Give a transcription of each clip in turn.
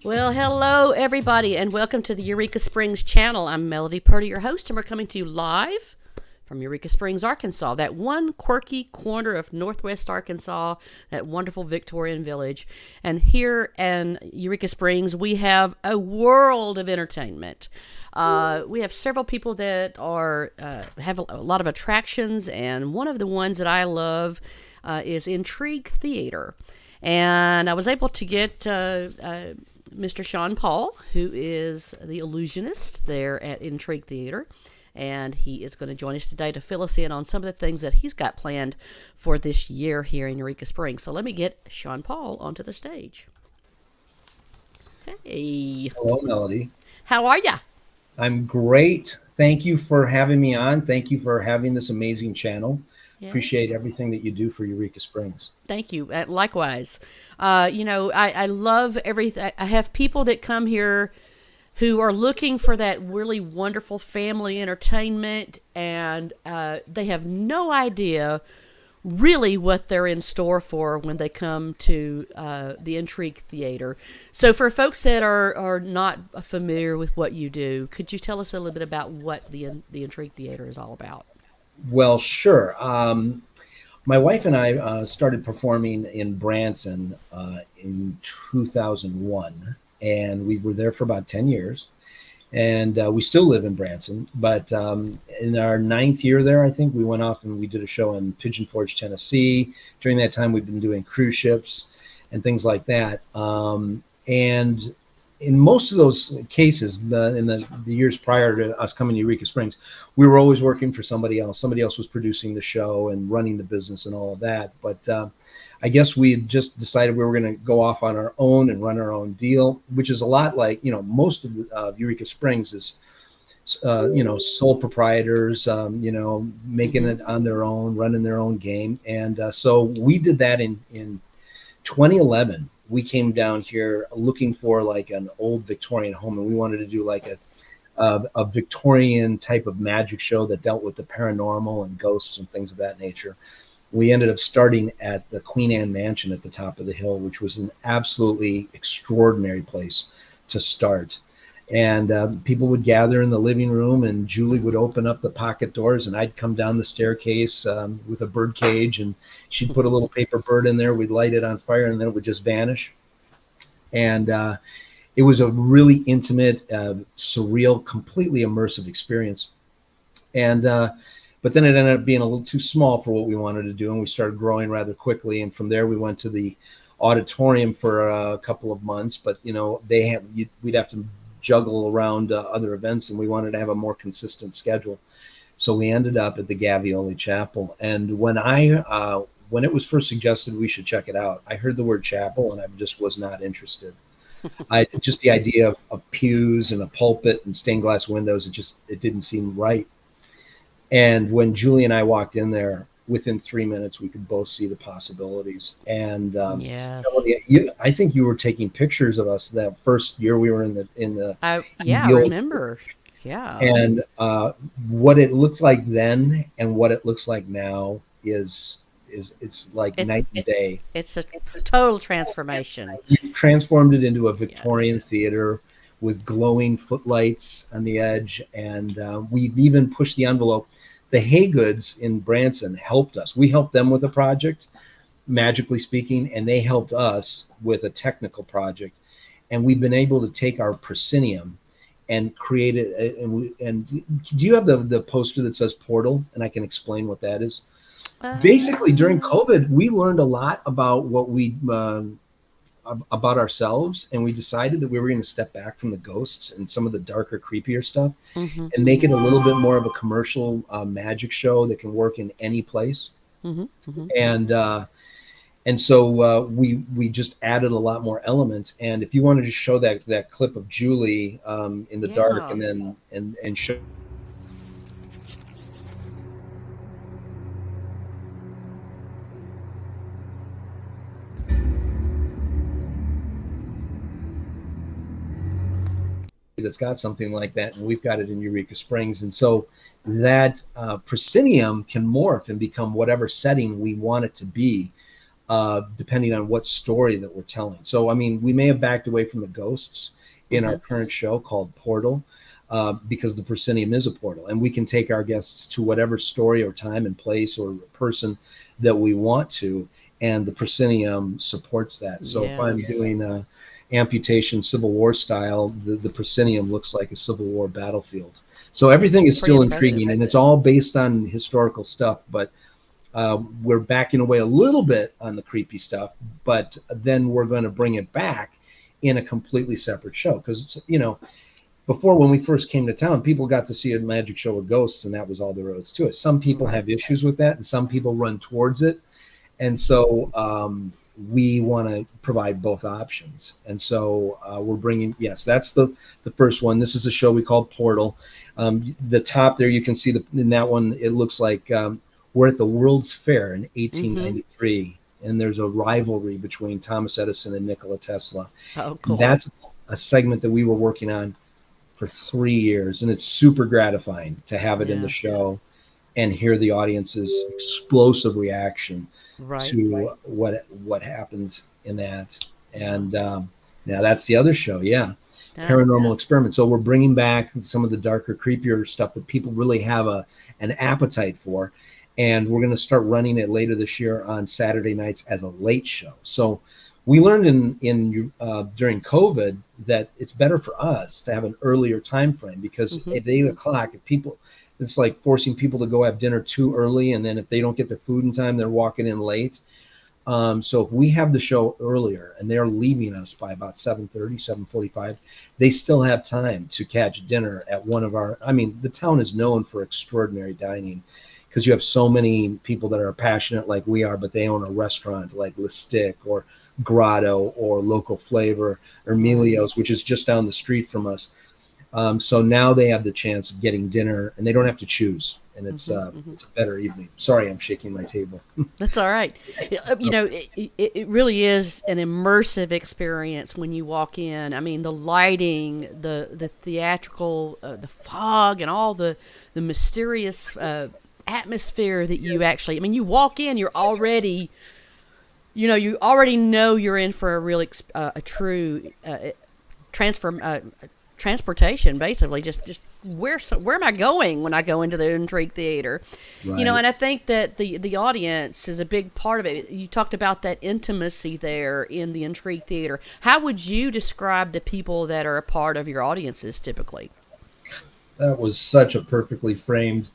Well, hello, everybody, and welcome to the Eureka Springs channel. I'm Melody Purdy, your host, and we're coming to you live from Eureka Springs, Arkansas, that one quirky corner of Northwest Arkansas, that wonderful Victorian village. And here in Eureka Springs, we have a world of entertainment. We have several people that are have a lot of attractions, and one of the ones that I love is Intrigue Theater. And I was able to get Mr. Sean Paul, who is the illusionist there at Intrigue Theater, and he is going to join us today to fill us in on some of the things that he's got planned for this year here in Eureka Springs. So let me get Sean Paul onto the stage. Hey. Hello, Melody. How are you? I'm great. Thank you for having me on. Thank you for having this amazing channel. Yeah. Appreciate everything that you do for Eureka Springs. Thank you. Likewise. I love everything. I have people that come here who are looking for that really wonderful family entertainment, and they have no idea really what they're in store for when they come to the Intrigue Theater. So for folks that are not familiar with what you do, could you tell us a little bit about what the Intrigue Theater is all about? Well, sure. My wife and I started performing in Branson in 2001, and we were there for about 10 years. And we still live in Branson, but in our 9th year there, I think we went off and we did a show in Pigeon Forge, Tennessee. During that time, we've been doing cruise ships and things like that. And in most of those cases, in the years prior to us coming to Eureka Springs, we were always working for somebody else. Somebody else was producing the show and running the business and all of that. But I guess we had just decided we were going to go off on our own and run our own deal, which is a lot like, most of the Eureka Springs is, sole proprietors, making it on their own, running their own game. And so we did that in 2011. We came down here looking for like an old Victorian home, and we wanted to do like a Victorian type of magic show that dealt with the paranormal and ghosts and things of that nature. We ended up starting at the Queen Anne Mansion at the top of the hill, which was an absolutely extraordinary place to start. And people would gather in the living room, and Julie would open up the pocket doors, and I'd come down the staircase with a bird cage, and she'd put a little paper bird in there. We'd light it on fire, and then it would just vanish. And it was a really intimate, surreal, completely immersive experience. And but then it ended up being a little too small for what we wanted to do, and we started growing rather quickly. And from there, we went to the auditorium for a couple of months. But we'd have to juggle around other events, and we wanted to have a more consistent schedule. So we ended up at the Gavioli Chapel. And when it was first suggested we should check it out, I heard the word chapel and I just was not interested. Just the idea of pews and a pulpit and stained glass windows, it didn't seem right. And when Julie and I walked in there, within 3 minutes, we could both see the possibilities. And yes. I think you were taking pictures of us that first year we were in the I remember. Yeah. And what it looks like then and what it looks like now it's like night and day. It's a total transformation. We've transformed it into a Victorian theater with glowing footlights on the edge, and we've even pushed the envelope. The Haygoods in Branson helped us. We helped them with a project, magically speaking, and they helped us with a technical project. And we've been able to take our proscenium and create it. And do you have the poster that says Portal? And I can explain what that is. Basically, during COVID, we learned a lot about about ourselves, and we decided that we were going to step back from the ghosts and some of the darker, creepier stuff, and make it a little bit more of a commercial magic show that can work in any place. And so we just added a lot more elements. And if you wanted to show that clip of Julie in the dark, and then and show. That's got something like that, and we've got it in Eureka Springs. And so that proscenium can morph and become whatever setting we want it to be. depending on what story that we're telling. So, I mean, we may have backed away from the ghosts in our current show called Portal, because the proscenium is a portal, and we can take our guests to whatever story or time and place or person that we want to, and the proscenium supports that. So if I'm doing a amputation Civil War style, the proscenium looks like a Civil War battlefield. So everything is still intriguing, and it's all based on historical stuff, but we're backing away a little bit on the creepy stuff, but then we're going to bring it back in a completely separate show. Because, you know, before, when we first came to town, people got to see a magic show with ghosts, and that was all there was to it. Some people have issues with that, and some people run towards it. And so we want to provide both options. And so we're bringing, yes, that's the first one. This is a show we call Portal. The top there, you can see in that one, it looks like we're at the World's Fair in 1893, and there's a rivalry between Thomas Edison and Nikola Tesla. Oh, cool. And that's a segment that we were working on for 3 years, and it's super gratifying to have it in the show and hear the audience's explosive reaction to what happens in that. And now that's the other show, Paranormal Experiment. So we're bringing back some of the darker, creepier stuff that people really have an appetite for, and we're going to start running it later this year on Saturday nights as a late show. So we learned in during COVID that it's better for us to have an earlier time frame, because at 8 o'clock, it's like forcing people to go have dinner too early, and then if they don't get their food in time, they're walking in late. So if we have the show earlier and they're leaving us by about 7:30, 7:45, they still have time to catch dinner at one of our, I mean, the town is known for extraordinary dining, because you have so many people that are passionate like we are, but they own a restaurant like Le Stick or Grotto or Local Flavor or Emilio's, which is just down the street from us. So now they have the chance of getting dinner, and they don't have to choose. And it's a better evening. Sorry, I'm shaking my table. That's all right. You know, it really is an immersive experience when you walk in. I mean, the lighting, the theatrical, the fog, and all the mysterious atmosphere that you actually, I mean, you walk in, you're already, you know you're in for a real, a true transportation, basically. Just where am I going when I go into the Intrigue Theater? Right. You know, and I think that the audience is a big part of it. You talked about that intimacy there in the Intrigue Theater. How would you describe the people that are a part of your audiences typically? That was such a perfectly framed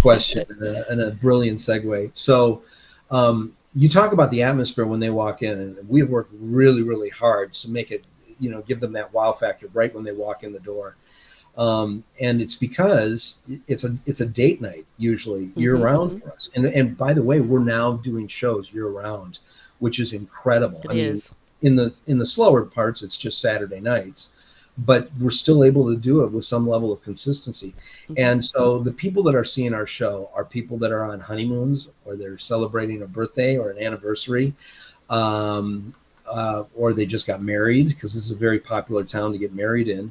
question and a brilliant segue. So you talk about the atmosphere when they walk in, and we've worked really, really hard to make it, you know, give them that wow factor right when they walk in the door. And it's because it's a date night usually year round for us. And by the way, we're now doing shows year round, which is incredible. I mean, in the slower parts, it's just Saturday nights, but we're still able to do it with some level of consistency. And so the people that are seeing our show are people that are on honeymoons, or they're celebrating a birthday or an anniversary, or they just got married, because this is a very popular town to get married in.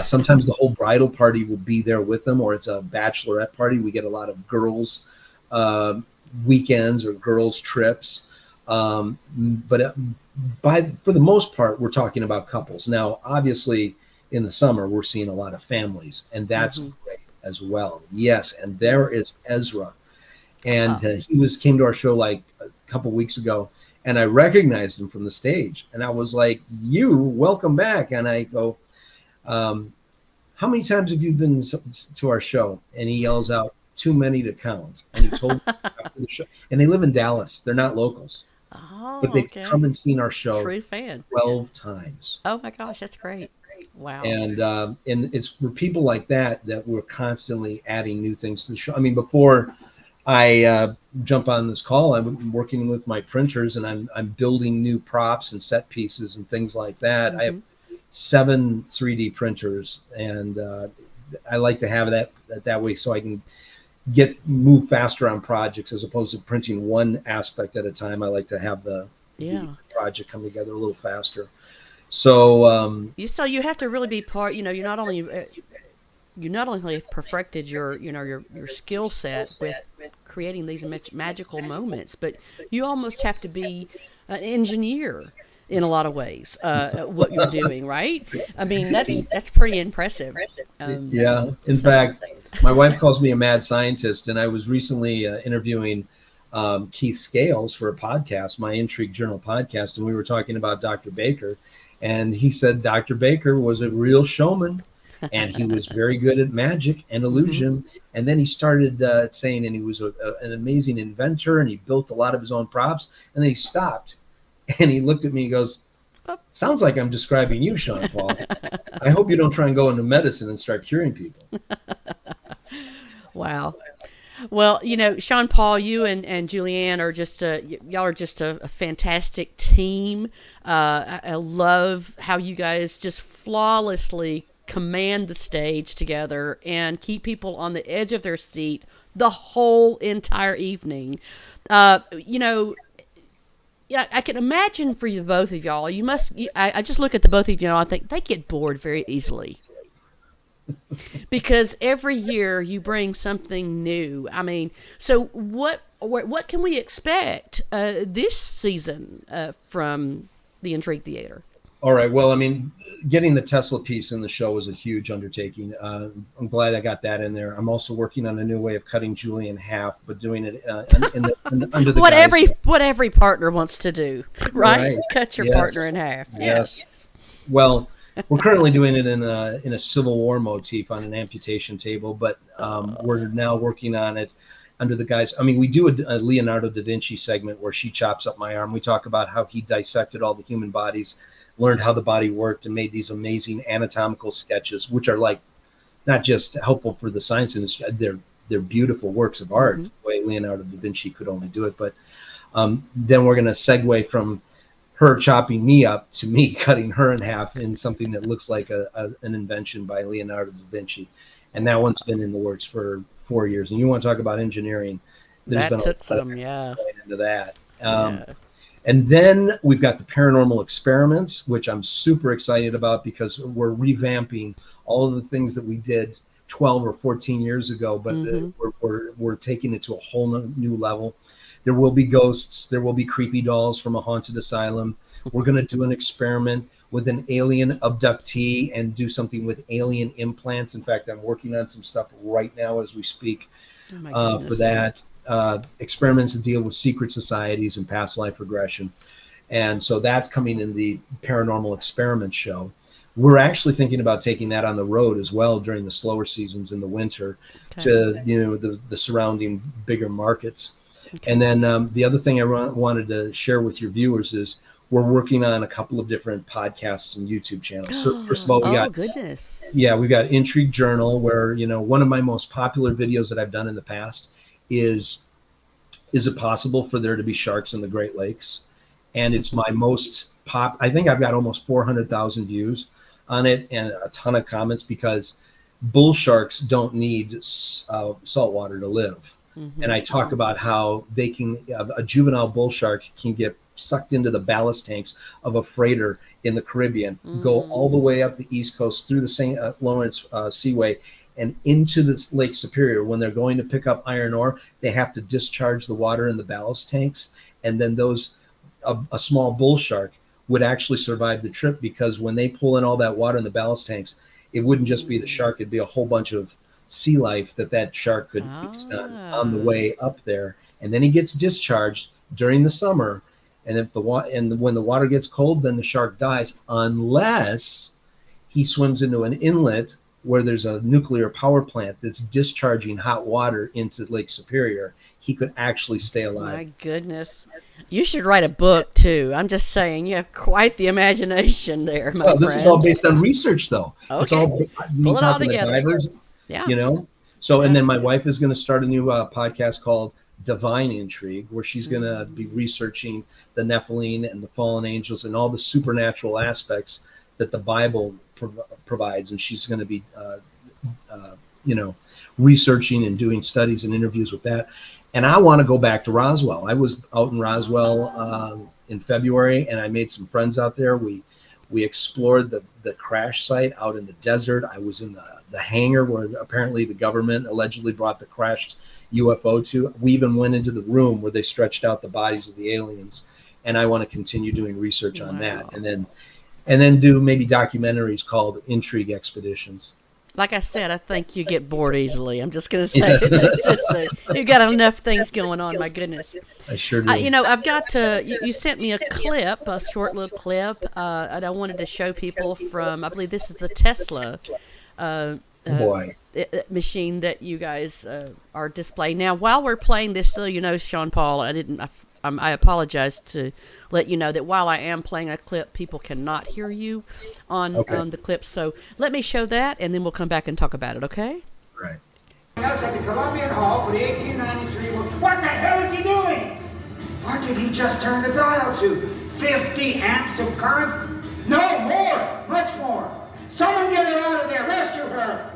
Sometimes the whole bridal party will be there with them, or it's a bachelorette party. We get a lot of girls weekends or girls trips. But for the most part, we're talking about couples. Now, obviously, in the summer, we're seeing a lot of families, and that's great as well. Yes, and there is Ezra, and he came to our show like a couple weeks ago, and I recognized him from the stage, and I was like, welcome back. And I go, how many times have you been to our show? And he yells out, too many to count. And he told me after the show, and they live in Dallas. They're not locals. But they've come and seen our show True fan. 12 times. Oh my gosh, that's great. Wow. And it's for people like that we're constantly adding new things to the show. I mean, before I jump on this call, I'm working with my printers, and I'm building new props and set pieces and things like that. I have 7 3D printers, and I like to have that way so I can move faster on projects, as opposed to printing one aspect at a time. I like to have the project come together a little faster. So you have to really be part, you know, you're not only you not only have perfected your your skill set with creating these magical moments, but you almost have to be an engineer in a lot of ways, what you're doing, right? I mean, that's pretty impressive. Yeah. In So fact, my wife calls me a mad scientist, and I was recently interviewing Keith Scales for a podcast, my Intrigue Journal podcast, and we were talking about Dr. Baker, and he said Dr. Baker was a real showman, and he was very good at magic and mhm. illusion. And then he started saying, and he was an amazing inventor, and he built a lot of his own props. And then he stopped, and he looked at me and goes, "Sounds like I'm describing you, Sean Paul. I hope you don't try and go into medicine and start curing people." Wow. Well, Sean Paul, you and Julianne are just y'all are just a fantastic team. I love how you guys just flawlessly command the stage together and keep people on the edge of their seat the whole entire evening. Yeah, I can imagine for you both of y'all. I just look at the both of you and I think they get bored very easily because every year you bring something new. I mean, so what can we expect this season from the Intrigue Theater? All right. Well, I mean, getting the Tesla piece in the show was a huge undertaking. I'm glad I got that in there. I'm also working on a new way of cutting Julie in half, but doing it under the what every partner wants to do, right? Right. Cut your Yes. partner in half. Yes. Well, we're currently doing it in a Civil War motif on an amputation table, but we're now working on it under the guise. I mean, we do a Leonardo da Vinci segment where she chops up my arm. We talk about how he dissected all the human bodies, learned how the body worked, and made these amazing anatomical sketches, which are like not just helpful for the science industry, they're beautiful works of art, Mm-hmm. the way Leonardo da Vinci could only do it. But then we're going to segue from her chopping me up to me cutting her in half in something that looks like an invention by Leonardo da Vinci. And that one's been in the works for 4 years. And you want to talk about engineering, there's That been a took lot of some, yeah. going into that. Yeah. And then we've got the paranormal experiments, which I'm super excited about because we're revamping all of the things that we did 12 or 14 years ago, but Mm-hmm. we're taking it to a whole new level. There will be ghosts. There will be creepy dolls from a haunted asylum. We're going to do an experiment with an alien abductee and do something with alien implants. In fact, I'm working on some stuff right now as we speak Oh my for goodness. that. Experiments that deal with secret societies and past life regression. And so that's coming in the paranormal experiment show. We're actually thinking about taking that on the road as well during the slower seasons in the winter Okay. to the surrounding bigger markets. Okay. And then the other thing I wanted to share with your viewers is we're working on a couple of different podcasts and YouTube channels. So first of all, Oh goodness. we've got Intrigue Journal, where one of my most popular videos that I've done in the past is it possible for there to be sharks in the Great Lakes? And it's my most I think I've got almost 400,000 views on it and a ton of comments because bull sharks don't need salt water to live. Mm-hmm. And I talk about how they can a juvenile bull shark can get sucked into the ballast tanks of a freighter in the Caribbean, go all the way up the East Coast through the St. Lawrence Seaway and into this Lake Superior. When they're going to pick up iron ore, they have to discharge the water in the ballast tanks. And then a small bull shark would actually survive the trip because when they pull in all that water in the ballast tanks, it wouldn't just be the shark, it'd be a whole bunch of sea life that shark could feast on the way up there. And then he gets discharged during the summer. And if when the water gets cold, then the shark dies unless he swims into an inlet where there's a nuclear power plant that's discharging hot water into Lake Superior. He could actually stay alive. My goodness. You should write a book too. I'm just saying, you have quite the imagination there, my Well, friend. this is all based on research, though. Okay. It's all me Pull it all talking to together. divers, Yeah. So, and then my wife is going to start a new podcast called Divine Intrigue, where she's going to be researching the Nephilim and the fallen angels and all the supernatural aspects that the Bible provides. And she's going to be, researching and doing studies and interviews with that. And I want to go back to Roswell. I was out in Roswell in February, and I made some friends out there. We We explored the crash site out in the desert. I was in the hangar where apparently the government allegedly brought the crashed UFO to. We even went into the room where they stretched out the bodies of the aliens. And I want to continue doing research on that, and then do maybe documentaries called Intrigue Expeditions. Like I said, I think you get bored easily. I'm just going to say it's just you got enough things going on. My goodness, I sure do. I've got to. You sent me a clip, a short little clip, and I wanted to show people from. I believe this is the Tesla machine that you guys are displaying now. While we're playing this, so you know, Sean Paul, I apologize to let you know that while I am playing a clip, people cannot hear you on the clip. So let me show that, and then we'll come back and talk about it, okay? Right. At the Columbian Hall for the 1893. What the hell is he doing? What did he just turn the dial to? 50 amps of current? No, more! Much more! Someone get her out of there! Rescue her!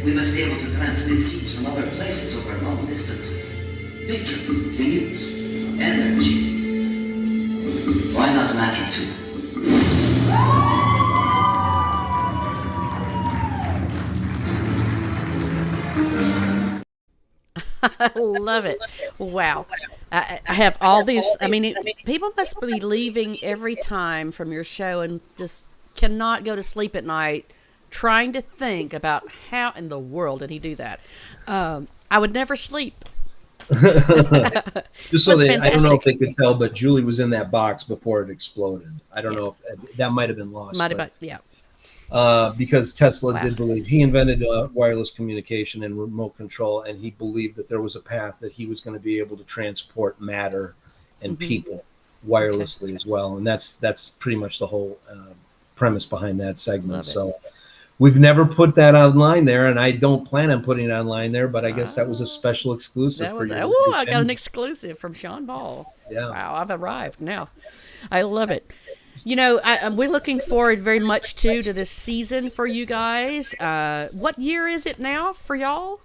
We must be able to transmit seeds from other places over long distances. Pictures, news, energy. Why not matter too? I love it. Wow. I have all these. I mean, people must be leaving every time from your show and just cannot go to sleep at night trying to think about how in the world did he do that. I would never sleep. Just so I don't know if they could tell, but Julie was in that box before it exploded. I don't know if that might have been lost. Might have been, yeah. Because Tesla did believe he invented wireless communication and remote control, and he believed that there was a path that he was going to be able to transport matter and people wirelessly as well. And that's pretty much the whole premise behind that segment. So we've never put that online there, and I don't plan on putting it online there, but I guess that was a special exclusive for you. Oh, I got an exclusive from Sean Paul. Yeah. Wow, I've arrived now. I love it. You know, we're looking forward very much, to this season for you guys. What year is it now for y'all?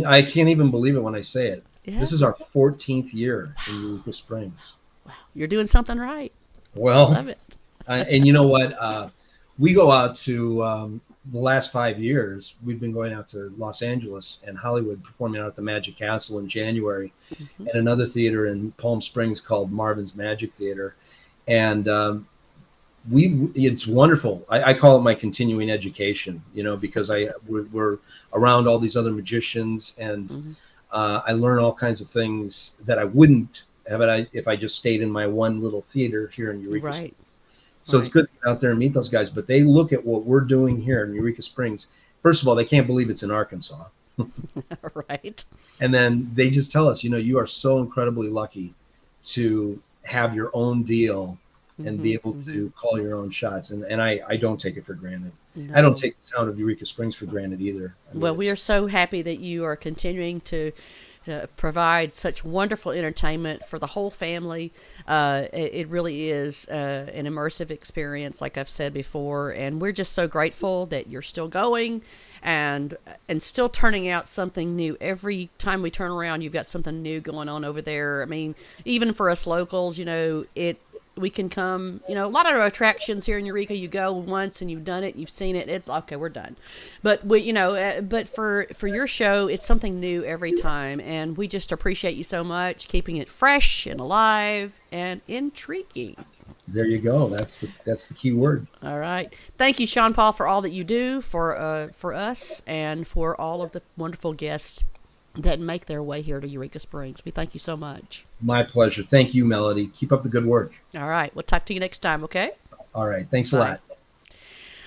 I can't even believe it when I say it. Yeah. This is our 14th year in Eureka Springs. Wow, you're doing something right. Well, I love it. And you know what? We go out to the last 5 years, we've been going out to Los Angeles and Hollywood, performing out at the Magic Castle in January, and another theater in Palm Springs called Marvin's Magic Theater. And it's wonderful. I call it my continuing education, you know, because we're around all these other magicians, and I learn all kinds of things that I wouldn't have if I just stayed in my one little theater here in Eureka. Right. So it's good to get out there and meet those guys. But they look at what we're doing here in Eureka Springs. First of all, they can't believe it's in Arkansas. Right. And then they just tell us, you know, you are so incredibly lucky to have your own deal and be able to call your own shots. And I don't take it for granted. No. I don't take the town of Eureka Springs for granted either. I mean, well, we are so happy that you are continuing to provide such wonderful entertainment for the whole family. It really is an immersive experience, like I've said before, and we're just so grateful that you're still going and still turning out something new. Every time we turn around, you've got something new going on over there. I mean, even for us locals, you know, we can come, you know, a lot of attractions here in Eureka, you go once and you've done it, you've seen it, okay, we're done. But we, you know, but for your show, it's something new every time, and we just appreciate you so much, keeping it fresh and alive and intriguing. There you go. That's the key word. All right. Thank you, Sean Paul, for all that you do for us and for all of the wonderful guests that make their way here to Eureka Springs. We thank you so much. My pleasure. Thank you, Melody. Keep up the good work. All right. We'll talk to you next time, okay? All right. Thanks a lot.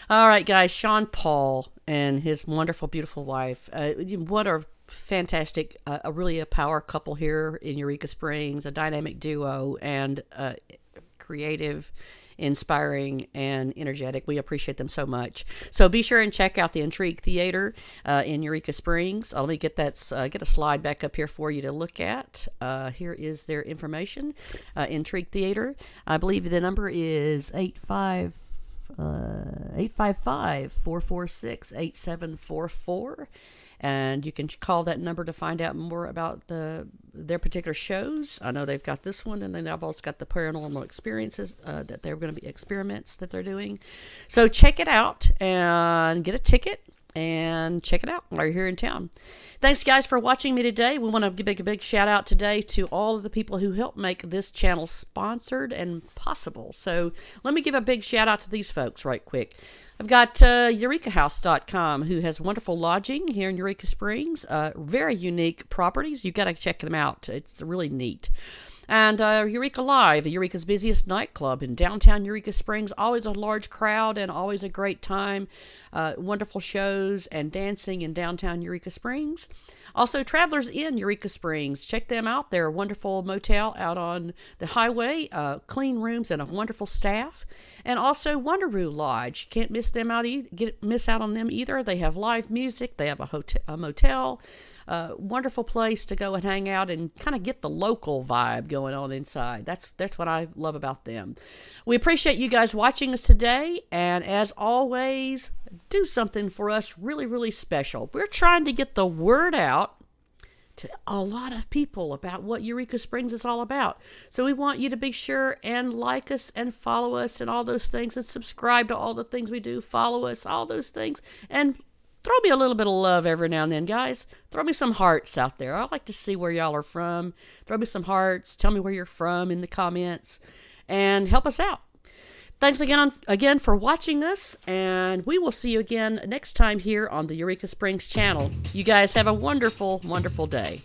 All right, guys. Sean Paul and his wonderful, beautiful wife. What a fantastic, really a power couple here in Eureka Springs, a dynamic duo, and creative, inspiring, and energetic. We appreciate them so much. So be sure and check out the Intrigue Theater in Eureka Springs. Let me get that get a slide back up here for you to look at. Here is their information. Intrigue Theater. I believe the number is 855-446-8744. And you can call that number to find out more about their particular shows. I know they've got this one, and then I've also got the paranormal experiences that they're going to be experiments that they're doing. So check it out and get a ticket and check it out while you're here in town. Thanks, guys, for watching me today. We want to give a big shout out today to all of the people who helped make this channel sponsored and possible. So let me give a big shout out to these folks right quick. I've got EurekaHouse.com, who has wonderful lodging here in Eureka Springs. Very unique properties. You've got to check them out. It's really neat. And Eureka Live, Eureka's busiest nightclub in downtown Eureka Springs. Always a large crowd and always a great time. Wonderful shows and dancing in downtown Eureka Springs. Also, Travelers Inn, Eureka Springs. Check them out. They're a wonderful motel out on the highway. Clean rooms and a wonderful staff. And also, Wonderoo Lodge. Can't miss them out. Miss out on them either. They have live music. They have a motel. Wonderful place to go and hang out and kind of get the local vibe going on inside. That's what I love about them. We appreciate you guys watching us today, and as always, do something for us really, really special. We're trying to get the word out to a lot of people about what Eureka Springs is all about. So we want you to be sure and like us and follow us and all those things, and subscribe to all the things we do. Follow us, all those things, and throw me a little bit of love every now and then, guys. Throw me some hearts out there. I like to see where y'all are from. Throw me some hearts. Tell me where you're from in the comments, and help us out. Thanks again for watching us, and we will see you again next time here on the Eureka Springs channel. You guys have a wonderful, wonderful day.